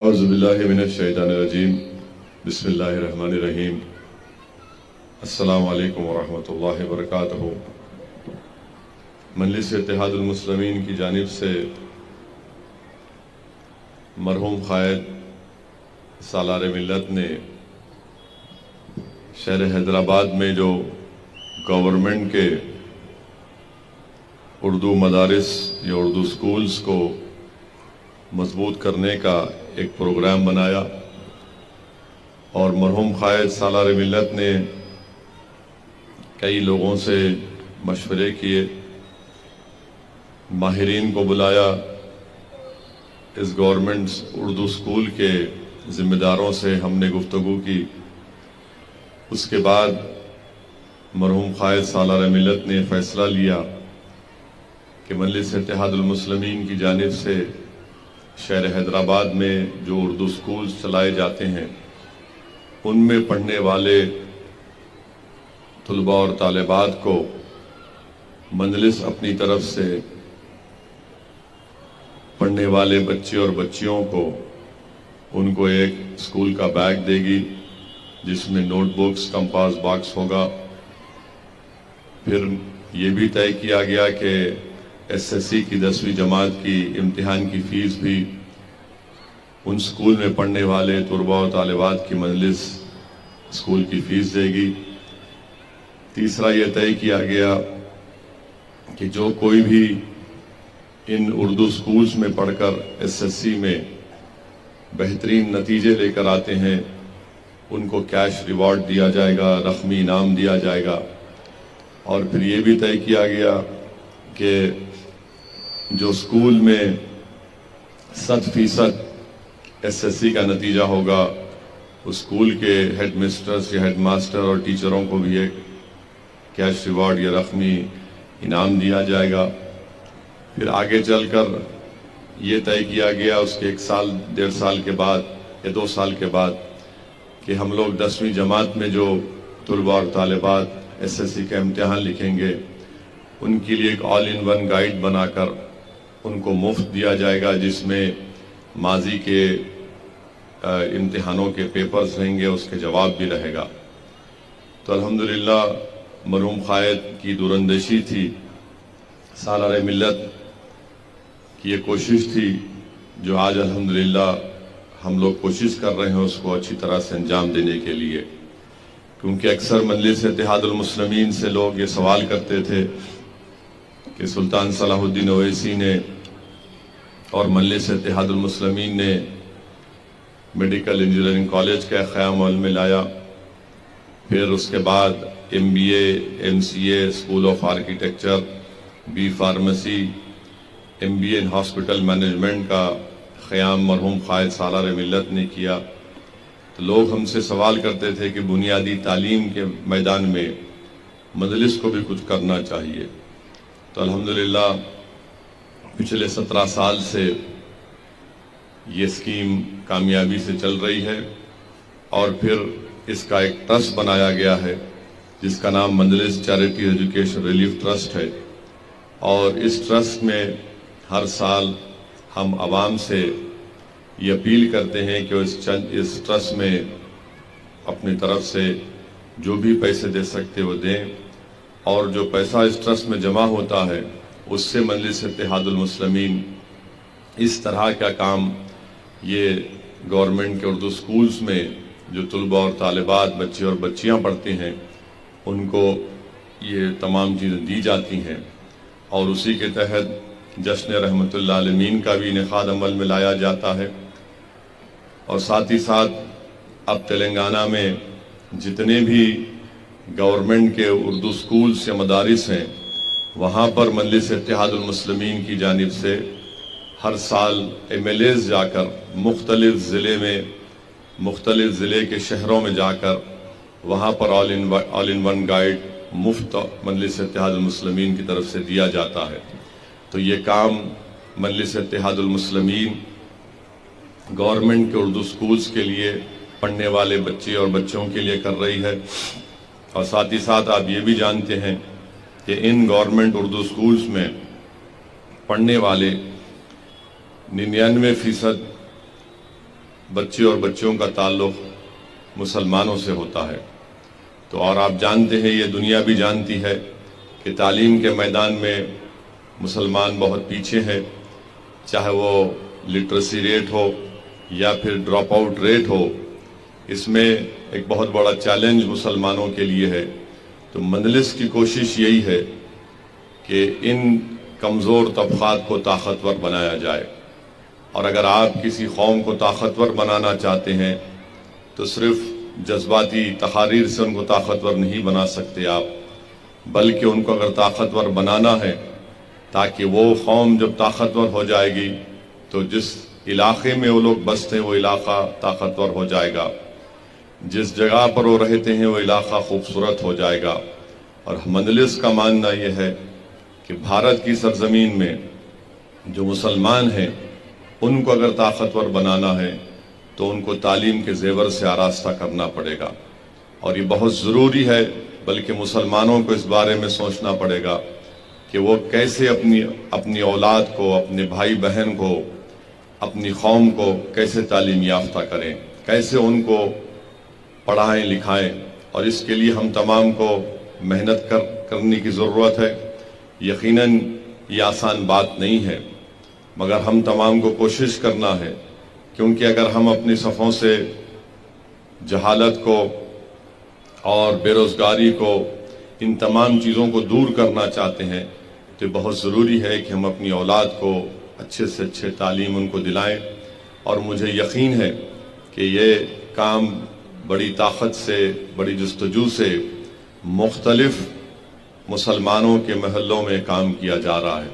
اعوذ باللہ من الشیطان الرجیم بسم اللہ الرحمن الرحیم السلام علیکم ورحمۃ اللہ وبرکاتہ۔ مجلس اتحاد المسلمین کی جانب سے مرحوم قائد سالار ملت نے شہر حیدرآباد میں جو گورنمنٹ کے اردو مدارس یا اردو سکولز کو مضبوط کرنے کا ایک پروگرام بنایا، اور مرحوم قائد سالار ملت نے کئی لوگوں سے مشورے کیے، ماہرین کو بلایا، اس گورنمنٹ اردو سکول کے ذمہ داروں سے ہم نے گفتگو کی۔ اس کے بعد مرحوم قائد سالار ملت نے فیصلہ لیا کہ مجلس اتحاد المسلمین کی جانب سے شہر حیدرآباد میں جو اردو سکولز چلائے جاتے ہیں ان میں پڑھنے والے طلباء اور طالبات کو مجلس اپنی طرف سے پڑھنے والے بچے اور بچیوں کو ان کو ایک سکول کا بیگ دے گی جس میں نوٹ بکس، کمپاس باکس ہوگا۔ پھر یہ بھی طے کیا گیا کہ ایس ایس سی کی 10ویں جماعت کی امتحان کی فیس بھی ان سکول میں پڑھنے والے طلباء و طالبات کی مجلس سکول کی فیس دے گی۔ تیسرا یہ طے کیا گیا کہ جو کوئی بھی ان اردو سکولز میں پڑھ کر ایس ایس سی میں بہترین نتیجے لے کر آتے ہیں ان کو کیش ریوارڈ دیا جائے گا، رقمی انعام دیا جائے گا۔ اور پھر یہ بھی طے کیا گیا کہ جو سکول میں 100% ایس ایس سی کا نتیجہ ہوگا اس سکول کے ہیڈ مسٹرز یا ہیڈ ماسٹر اور ٹیچروں کو بھی ایک کیش ریوارڈ یا رقمی انعام دیا جائے گا۔ پھر آگے چل کر یہ طے کیا گیا اس کے 1 سال 1.5 سال کے بعد یا 2 سال کے بعد کہ ہم لوگ 10ویں جماعت میں جو طلباء اور طالبات ایس ایس سی کا امتحان لکھیں گے ان کے لیے ایک آل ان ون گائیڈ بنا کر ان کو مفت دیا جائے گا، جس میں ماضی کے امتحانوں کے پیپرز رہیں گے، اس کے جواب بھی رہے گا۔ تو الحمدللہ مرحوم قائد کی دوراندیشی تھی، سالار ملت کی یہ کوشش تھی جو آج الحمدللہ ہم لوگ کوشش کر رہے ہیں اس کو اچھی طرح سے انجام دینے کے لیے، کیونکہ اکثر مجلس اتحاد المسلمین سے لوگ یہ سوال کرتے تھے کہ سلطان صلاح الدین اویسی نے اور مجلس اتحاد المسلمین نے میڈیکل انجینئرنگ کالج کا قیام عمل میں لایا، پھر اس کے بعد MBA MCA school of architecture, B pharmacy, MBA in hospital management کا قیام مرحوم قائد سالار ملت نے کیا۔ تو لوگ ہم سے سوال کرتے تھے کہ بنیادی تعلیم کے میدان میں مجلس کو بھی کچھ کرنا چاہیے۔ تو الحمدللہ پچھلے 17 سال سے یہ اسکیم کامیابی سے چل رہی ہے، اور پھر اس کا ایک ٹرسٹ بنایا گیا ہے جس کا نام مجلس چیریٹی ایجوکیشن ریلیف ٹرسٹ ہے، اور اس ٹرسٹ میں ہر سال ہم عوام سے یہ اپیل کرتے ہیں کہ اس ٹرسٹ میں اپنی طرف سے جو بھی پیسے دے سکتے وہ دیں، اور جو پیسہ اس ٹرسٹ میں جمع ہوتا ہے اس سے مجلس اتحاد المسلمین اس طرح کا کام یہ گورنمنٹ کے اردو سکولز میں جو طلباء اور طالبات، بچے اور بچیاں پڑھتی ہیں ان کو یہ تمام چیزیں دی جاتی ہیں، اور اسی کے تحت جشن رحمت اللہ عالمین کا بھی انعقاد عمل میں لایا جاتا ہے۔ اور ساتھ ہی ساتھ اب تلنگانہ میں جتنے بھی گورنمنٹ کے اردو سکولز یا مدارس ہیں وہاں پر مجلس اتحاد المسلمین کی جانب سے ہر سال MLAs جا کر مختلف ضلع کے شہروں میں جا کر وہاں پر آل ان ون گائیڈ مفت مجلس اتحاد المسلمین کی طرف سے دیا جاتا ہے۔ تو یہ کام مجلس اتحاد المسلمین گورنمنٹ کے اردو سکولز کے لیے پڑھنے والے بچے اور بچوں کے لیے کر رہی ہے، اور ساتھ ہی ساتھ آپ یہ بھی جانتے ہیں کہ ان گورنمنٹ اردو سکولز میں پڑھنے والے 99% بچے اور بچیوں کا تعلق مسلمانوں سے ہوتا ہے۔ تو اور آپ جانتے ہیں، یہ دنیا بھی جانتی ہے کہ تعلیم کے میدان میں مسلمان بہت پیچھے ہیں، چاہے وہ لٹریسی ریٹ ہو یا پھر ڈراپ آؤٹ ریٹ ہو، اس میں ایک بہت بڑا چیلنج مسلمانوں کے لیے ہے۔ تو مجلس کی کوشش یہی ہے کہ ان کمزور طبقات کو طاقتور بنایا جائے، اور اگر آپ کسی قوم کو طاقتور بنانا چاہتے ہیں تو صرف جذباتی تقاریر سے ان کو طاقتور نہیں بنا سکتے آپ، بلکہ ان کو اگر طاقتور بنانا ہے تاکہ وہ قوم جب طاقتور ہو جائے گی تو جس علاقے میں وہ لوگ بستے ہیں وہ علاقہ طاقتور ہو جائے گا، جس جگہ پر وہ رہتے ہیں وہ علاقہ خوبصورت ہو جائے گا۔ اور مجلس کا ماننا یہ ہے کہ بھارت کی سرزمین میں جو مسلمان ہیں ان کو اگر طاقتور بنانا ہے تو ان کو تعلیم کے زیور سے آراستہ کرنا پڑے گا، اور یہ بہت ضروری ہے، بلکہ مسلمانوں کو اس بارے میں سوچنا پڑے گا کہ وہ کیسے اپنی اولاد کو، اپنے بھائی بہن کو، اپنی قوم کو کیسے تعلیم یافتہ کریں، کیسے ان کو پڑھائیں لکھائیں۔ اور اس کے لیے ہم تمام کو محنت کرنے کی ضرورت ہے۔ یقیناً یہ آسان بات نہیں ہے، مگر ہم تمام کو کوشش کرنا ہے، کیونکہ اگر ہم اپنی صفوں سے جہالت کو اور بے روزگاری کو، ان تمام چیزوں کو دور کرنا چاہتے ہیں تو بہت ضروری ہے کہ ہم اپنی اولاد کو اچھے سے اچھے تعلیم ان کو دلائیں۔ اور مجھے یقین ہے کہ یہ کام بڑی طاقت سے، بڑی جستجو سے مختلف مسلمانوں کے محلوں میں کام کیا جا رہا ہے،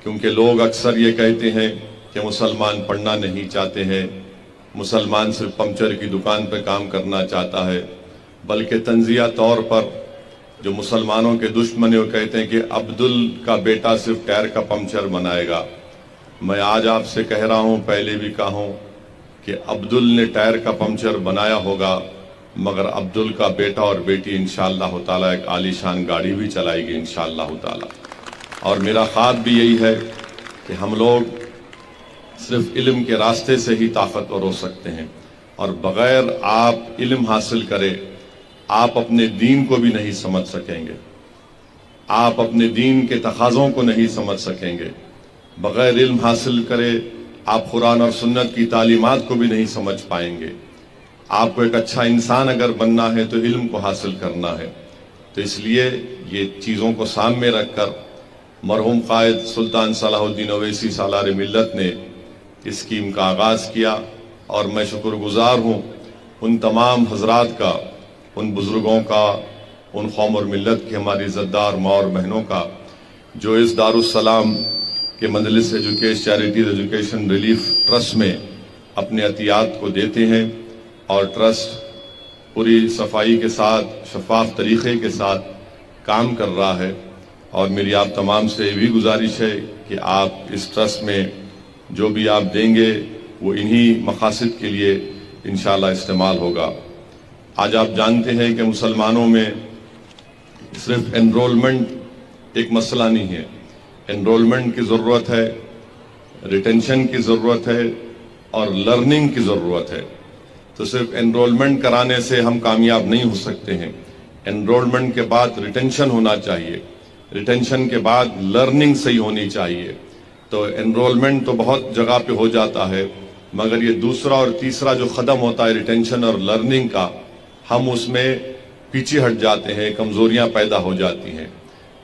کیونکہ لوگ اکثر یہ کہتے ہیں کہ مسلمان پڑھنا نہیں چاہتے ہیں، مسلمان صرف پنچر کی دکان پہ کام کرنا چاہتا ہے، بلکہ تنزیہ طور پر جو مسلمانوں کے دشمن ہیں وہ کہتے ہیں کہ عبدل کا بیٹا صرف ٹائر کا پنچر بنائے گا۔ میں آج آپ سے کہہ رہا ہوں، پہلے بھی کہا ہوں کہ عبدل نے ٹائر کا پنچر بنایا ہوگا، مگر عبدل کا بیٹا اور بیٹی انشاءاللہ تعالیٰ ایک عالی شان گاڑی بھی چلائے گی انشاءاللہ تعالیٰ۔ اور میرا خواب بھی یہی ہے کہ ہم لوگ صرف علم کے راستے سے ہی طاقتور ہو سکتے ہیں، اور بغیر آپ علم حاصل کرے آپ اپنے دین کو بھی نہیں سمجھ سکیں گے، آپ اپنے دین کے تقاضوں کو نہیں سمجھ سکیں گے۔ بغیر علم حاصل کرے آپ قرآن اور سنت کی تعلیمات کو بھی نہیں سمجھ پائیں گے۔ آپ کو ایک اچھا انسان اگر بننا ہے تو علم کو حاصل کرنا ہے۔ تو اس لیے یہ چیزوں کو سامنے رکھ کر مرحوم قائد سلطان صلاح الدین اویسی سالار ملت نے اس اسکیم کا آغاز کیا، اور میں شکر گزار ہوں ان تمام حضرات کا، ان بزرگوں کا، ان قوم اور ملت کی، ہماری عزتدار ماں اور بہنوں کا، جو اس دارالسلام کے مجلس چیریٹیز ایجوکیشن ریلیف ٹرسٹ میں اپنے عطیات کو دیتے ہیں، اور ٹرسٹ پوری صفائی کے ساتھ، شفاف طریقے کے ساتھ کام کر رہا ہے۔ اور میری آپ تمام سے یہ بھی گزارش ہے کہ آپ اس ٹرسٹ میں جو بھی آپ دیں گے وہ انہی مقاصد کے لیے انشاءاللہ استعمال ہوگا۔ آج آپ جانتے ہیں کہ مسلمانوں میں صرف انرولمنٹ ایک مسئلہ نہیں ہے، انرولمنٹ کی ضرورت ہے، ریٹینشن کی ضرورت ہے، اور لرننگ کی ضرورت ہے۔ تو صرف انرولمنٹ کرانے سے ہم کامیاب نہیں ہو سکتے ہیں، انرولمنٹ کے بعد ریٹینشن ہونا چاہیے، ریٹینشن کے بعد لرننگ صحیح ہونی چاہیے۔ تو انرولمنٹ تو بہت جگہ پہ ہو جاتا ہے، مگر یہ دوسرا اور تیسرا جو قدم ہوتا ہے ریٹینشن اور لرننگ کا، ہم اس میں پیچھے ہٹ جاتے ہیں، کمزوریاں پیدا ہو جاتی ہیں۔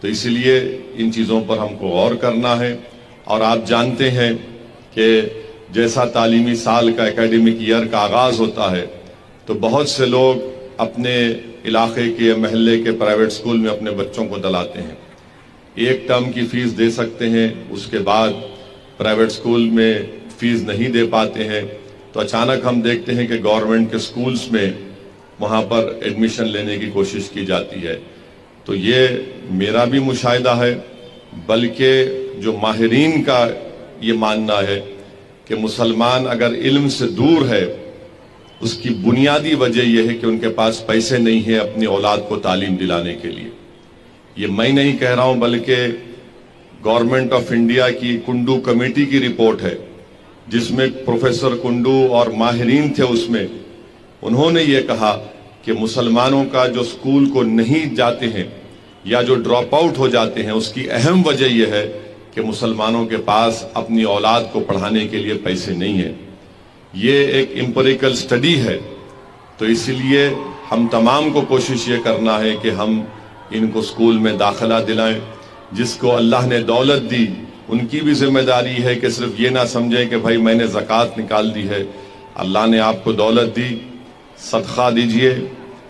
تو اسی لیے ان چیزوں پر ہم کو غور کرنا ہے۔ اور آپ جانتے ہیں کہ جیسا تعلیمی سال کا، اکیڈمک ایئر کا آغاز ہوتا ہے تو بہت سے لوگ اپنے علاقے کے، محلے کے پرائیویٹ سکول میں اپنے بچوں کو دلاتے ہیں، ایک ٹرم کی فیس دے سکتے ہیں، اس کے بعد پرائیویٹ سکول میں فیس نہیں دے پاتے ہیں، تو اچانک ہم دیکھتے ہیں کہ گورنمنٹ کے سکولز میں وہاں پر ایڈمیشن لینے کی کوشش کی جاتی ہے۔ تو یہ میرا بھی مشاہدہ ہے، بلکہ جو ماہرین کا یہ ماننا ہے کہ مسلمان اگر علم سے دور ہے، اس کی بنیادی وجہ یہ ہے کہ ان کے پاس پیسے نہیں ہیں اپنی اولاد کو تعلیم دلانے کے لیے۔ یہ میں نہیں کہہ رہا ہوں، بلکہ گورنمنٹ آف انڈیا کی کنڈو کمیٹی کی رپورٹ ہے جس میں پروفیسر کنڈو اور ماہرین تھے، اس میں انہوں نے یہ کہا کہ مسلمانوں کا جو سکول کو نہیں جاتے ہیں یا جو ڈراپ آؤٹ ہو جاتے ہیں، اس کی اہم وجہ یہ ہے کہ مسلمانوں کے پاس اپنی اولاد کو پڑھانے کے لیے پیسے نہیں ہیں۔ یہ ایک امپیریکل سٹڈی ہے، تو اسی لیے ہم تمام کو کوشش یہ کرنا ہے کہ ہم ان کو سکول میں داخلہ دلائیں۔ جس کو اللہ نے دولت دی، ان کی بھی ذمہ داری ہے کہ صرف یہ نہ سمجھیں کہ بھائی میں نے زکوٰۃ نکال دی ہے۔ اللہ نے آپ کو دولت دی، صدقہ دیجئے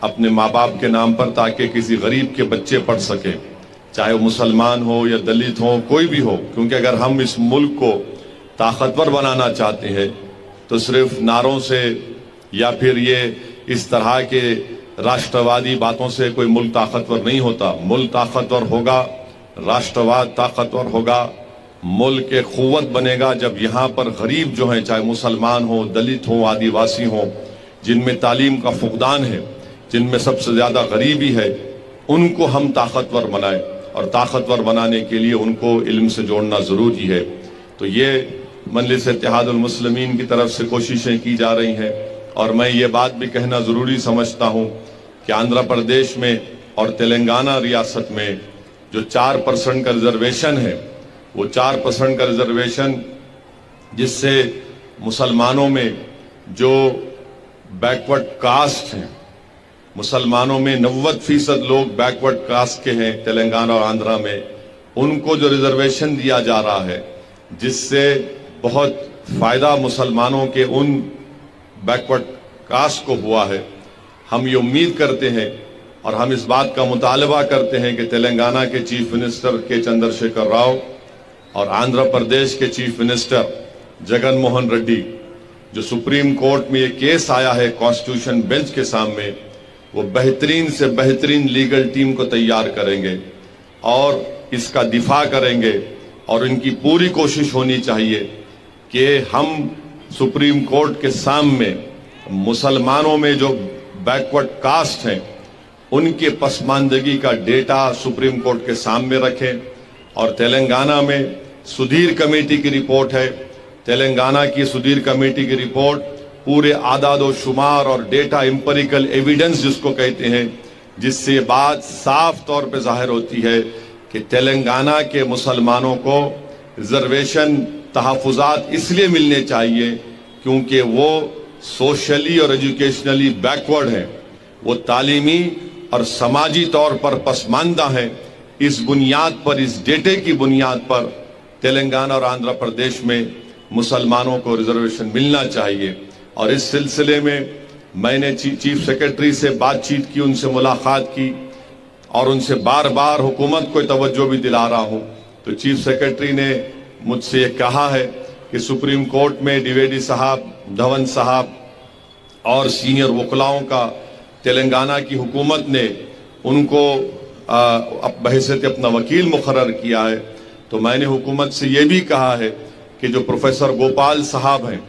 اپنے ماں باپ کے نام پر، تاکہ کسی غریب کے بچے پڑھ سکیں، چاہے وہ مسلمان ہو یا دلت ہو، کوئی بھی ہو۔ کیونکہ اگر ہم اس ملک کو طاقتور بنانا چاہتے ہیں تو صرف نعروں سے یا پھر یہ اس طرح کے راشٹروادی باتوں سے کوئی ملک طاقتور نہیں ہوتا۔ ملک طاقتور ہوگا، راشٹرواد طاقتور ہوگا، ملک کے قوت بنے گا جب یہاں پر غریب جو ہیں، چاہے مسلمان ہوں، دلت ہوں، آدیواسی ہوں، جن میں تعلیم کا فقدان ہے، جن میں سب سے زیادہ غریبی ہے، ان کو ہم طاقتور بنائیں، اور طاقتور بنانے کے لیے ان کو علم سے جوڑنا ضروری ہے۔ تو یہ مجلس اتحاد المسلمین کی طرف سے کوششیں کی جا رہی ہیں، اور میں یہ بات بھی کہنا ضروری سمجھتا ہوں کہ آندھرا پردیش میں اور تلنگانہ ریاست میں جو 4% کا ریزرویشن ہے، وہ 4% کا ریزرویشن جس سے مسلمانوں میں جو بیکورڈ کاسٹ ہیں، مسلمانوں میں 90% لوگ بیکورڈ کاسٹ کے ہیں تلنگانہ اور آندھرا میں، ان کو جو ریزرویشن دیا جا رہا ہے، جس سے بہت فائدہ مسلمانوں کے ان بیکورڈ کاسٹ کو ہوا ہے۔ ہم یہ امید کرتے ہیں اور ہم اس بات کا مطالبہ کرتے ہیں کہ تلنگانہ کے چیف منسٹر کے چندر شیکھر راؤ اور آندھرا پردیش کے چیف منسٹر جگن موہن ریڈی، جو سپریم کورٹ میں یہ کیس آیا ہے کانسٹیٹیوشن بینچ کے سامنے، وہ بہترین سے بہترین لیگل ٹیم کو تیار کریں گے اور اس کا دفاع کریں گے، اور ان کی پوری کوشش ہونی چاہیے کہ ہم سپریم کورٹ کے سامنے مسلمانوں میں جو بیکورڈ کاسٹ ہیں ان کے پسماندگی کا ڈیٹا سپریم کورٹ کے سامنے رکھیں۔ اور تلنگانہ میں سدھیر کمیٹی کی رپورٹ ہے، تلنگانہ کی سدھیر کمیٹی کی رپورٹ پورے اعداد و شمار اور ڈیٹا امپیریکل ایویڈنس جس کو کہتے ہیں، جس سے یہ بات صاف طور پہ ظاہر ہوتی ہے کہ تلنگانہ کے مسلمانوں کو ریزرویشن تحفظات اس لیے ملنے چاہیے کیونکہ وہ سوشلی اور ایجوکیشنلی بیکورڈ ہیں، وہ تعلیمی اور سماجی طور پر پسماندہ ہیں۔ اس بنیاد پر، اس ڈیٹے کی بنیاد پر تلنگانہ اور آندھرا پردیش میں مسلمانوں کو ریزرویشن ملنا چاہیے۔ اور اس سلسلے میں نے چیف سیکرٹری سے بات چیت کی، ان سے ملاقات کی، اور ان سے بار بار حکومت کو توجہ بھی دلا رہا ہوں۔ تو چیف سیکرٹری نے مجھ سے یہ کہا ہے کہ سپریم کورٹ میں ڈیویڈی صاحب، دھون صاحب اور سینئر وکلاؤں کا تلنگانہ کی حکومت نے ان کو بحیثیت اپنا وکیل مقرر کیا ہے۔ تو میں نے حکومت سے یہ بھی کہا ہے کہ جو پروفیسر گوپال صاحب ہیں،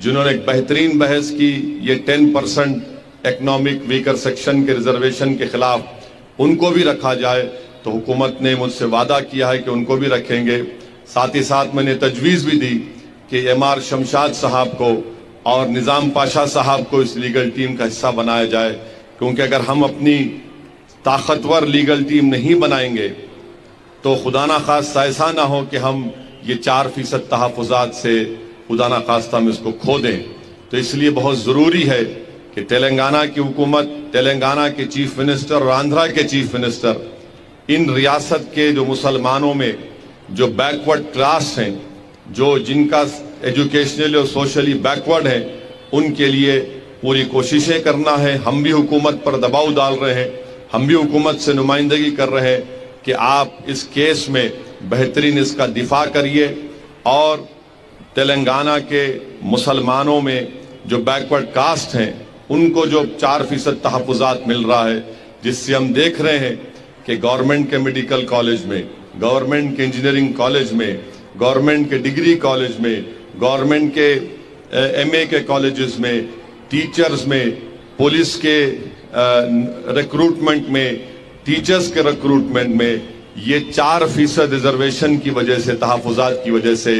جنہوں نے ایک بہترین بحث کی یہ 10% اکنامک ویکر سیکشن کے ریزرویشن کے خلاف، ان کو بھی رکھا جائے۔ تو حکومت نے مجھ سے وعدہ کیا ہے کہ ان کو بھی رکھیں گے۔ ساتھ ہی ساتھ میں نے تجویز بھی دی کہ MR شمشاد صاحب کو اور نظام پاشا صاحب کو اس لیگل ٹیم کا حصہ بنایا جائے، کیونکہ اگر ہم اپنی طاقتور لیگل ٹیم نہیں بنائیں گے تو خدا نخواستہ ایسا نہ ہو کہ ہم یہ 4% تحفظات سے خدا نخواستہ ہم اس کو کھو دیں۔ تو اس لیے بہت ضروری ہے کہ تلنگانہ کی حکومت، تلنگانہ کے چیف منسٹر اور آندھرا کے چیف منسٹر ان ریاست کے جو مسلمانوں میں جو بیکورڈ کلاس ہیں، جو جن کا ایجوکیشنلی اور سوشلی بیکورڈ ہیں، ان کے لیے پوری کوششیں کرنا ہے۔ ہم بھی حکومت پر دباؤ ڈال رہے ہیں، ہم بھی حکومت سے نمائندگی کر رہے ہیں کہ آپ اس کیس میں بہترین اس کا دفاع کریے، اور تلنگانہ کے مسلمانوں میں جو بیکورڈ کاسٹ ہیں ان کو جو 4% تحفظات مل رہا ہے، جس سے ہم دیکھ رہے ہیں کہ گورنمنٹ کے میڈیکل کالج میں، گورنمنٹ کے انجینئرنگ کالج میں، گورنمنٹ کے ڈگری کالج میں، گورنمنٹ کے MA کے کالجز میں، ٹیچرز میں، پولیس کے ریکروٹمنٹ میں، ٹیچرز کے ریکروٹمنٹ میں یہ 4% ریزرویشن کی وجہ سے، تحفظات کی وجہ سے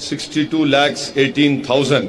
62,18,000।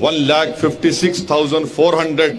1,56,400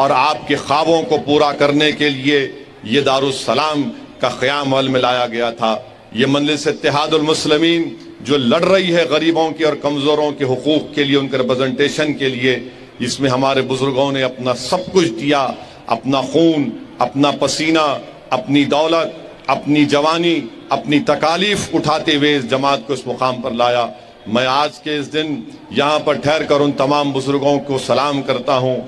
اور آپ کے خوابوں کو پورا کرنے کے لیے یہ دارالسلام کا قیام عمل میں لایا گیا تھا۔ یہ مجلس اتحاد المسلمین جو لڑ رہی ہے غریبوں کے اور کمزوروں کے حقوق کے لیے، ان کے ریپرزنٹیشن کے لیے، اس میں ہمارے بزرگوں نے اپنا سب کچھ دیا، اپنا خون، اپنا پسینہ، اپنی دولت، اپنی جوانی، اپنی تکالیف اٹھاتے ہوئے اس جماعت کو اس مقام پر لایا۔ میں آج کے اس دن یہاں پر ٹھہر کر ان تمام بزرگوں کو سلام کرتا ہوں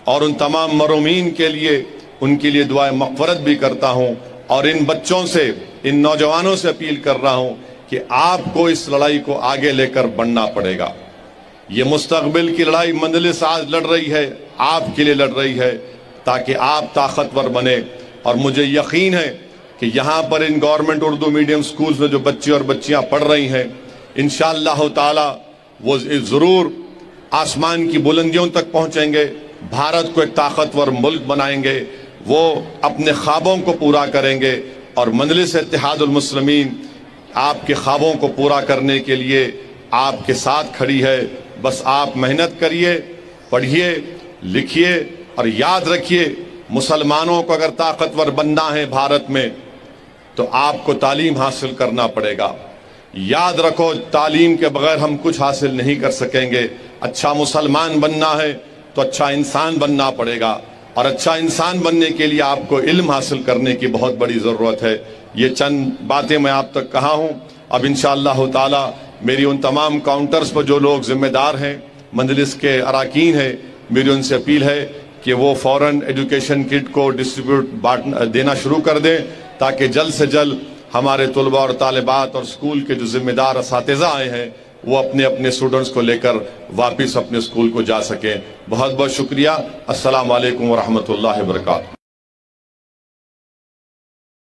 اور ان تمام مرحومین کے لیے دعائے مغفرت بھی کرتا ہوں، اور ان بچوں سے، ان نوجوانوں سے اپیل کر رہا ہوں کہ آپ کو اس لڑائی کو آگے لے کر بڑھنا پڑے گا۔ یہ مستقبل کی لڑائی مجلس آج لڑ رہی ہے، آپ کے لیے لڑ رہی ہے، تاکہ آپ طاقتور بنے۔ اور مجھے یقین ہے کہ یہاں پر ان گورنمنٹ اردو میڈیم سکولز میں جو بچے اور بچیاں پڑھ رہی ہیں، انشاءاللہ تعالی وہ ضرور آسمان کی بلندیوں تک پہنچیں گے، بھارت کو ایک طاقتور ملک بنائیں گے، وہ اپنے خوابوں کو پورا کریں گے، اور مجلس اتحاد المسلمین آپ کے خوابوں کو پورا کرنے کے لیے آپ کے ساتھ کھڑی ہے۔ بس آپ محنت کریے، پڑھیے، لکھیے، اور یاد رکھیے، مسلمانوں کو اگر طاقتور بننا ہے بھارت میں تو آپ کو تعلیم حاصل کرنا پڑے گا۔ یاد رکھو، تعلیم کے بغیر ہم کچھ حاصل نہیں کر سکیں گے۔ اچھا مسلمان بننا ہے تو اچھا انسان بننا پڑے گا، اور اچھا انسان بننے کے لیے آپ کو علم حاصل کرنے کی بہت بڑی ضرورت ہے۔ یہ چند باتیں میں آپ تک کہا ہوں۔ اب انشاءاللہ تعالی میری ان تمام کاؤنٹرز پر جو لوگ ذمہ دار ہیں، مجلس کے اراکین ہیں، میری ان سے اپیل ہے کہ وہ فوراً ایجوکیشن کٹ کو دینا شروع کر دیں، تاکہ جلد سے جلد ہمارے طلباء اور طالبات اور اسکول کے جو ذمہ دار اساتذہ آئے ہیں وہ اپنے اسٹوڈنٹس کو لے کر واپس اپنے اسکول کو جا سکیں۔ بہت بہت شکریہ۔ السلام علیکم ورحمۃ اللہ وبرکاتہ۔